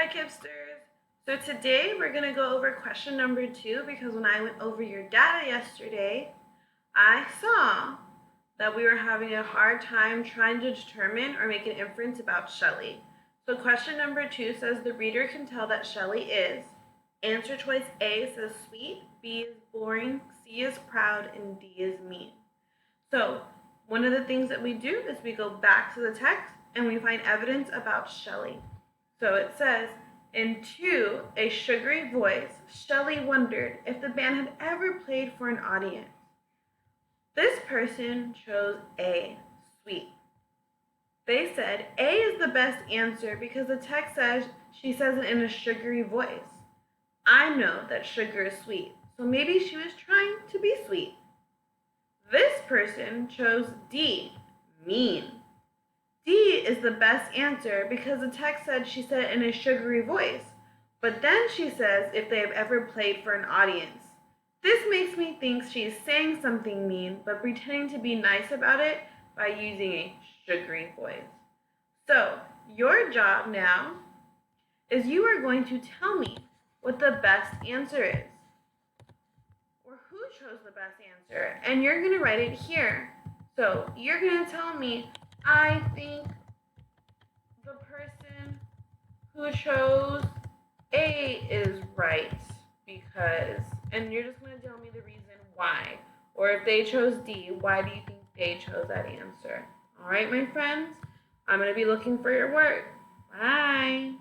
Hi, Kipsters. So today we're going to go over question number 2 because when I went over your data yesterday, I saw that we were having a hard time trying to determine or make an inference about Shelley. So question number 2 says the reader can tell that Shelley is. Answer choice A says sweet, B is boring, C is proud, and D is mean. So one of the things that we do is we go back to the text and we find evidence about Shelley. So it says, in To a Sugary Voice, Shelley wondered if the band had ever played for an audience. This person chose A, sweet. They said A is the best answer because the text says she says it in a sugary voice. I know that sugar is sweet, so maybe she was trying to be sweet. This person chose D, mean. D is the best answer because the text said she said it in a sugary voice, but then she says if they have ever played for an audience. This makes me think she's saying something mean, but pretending to be nice about it by using a sugary voice. So, your job now is you are going to tell me what the best answer is, or who chose the best answer, and you're going to write it here. So, you're going to tell me, I think the person who chose A is right because, and you're just going to tell me the reason why. Or if they chose D, why do you think they chose that answer? All right, my friends, I'm going to be looking for your work. Bye.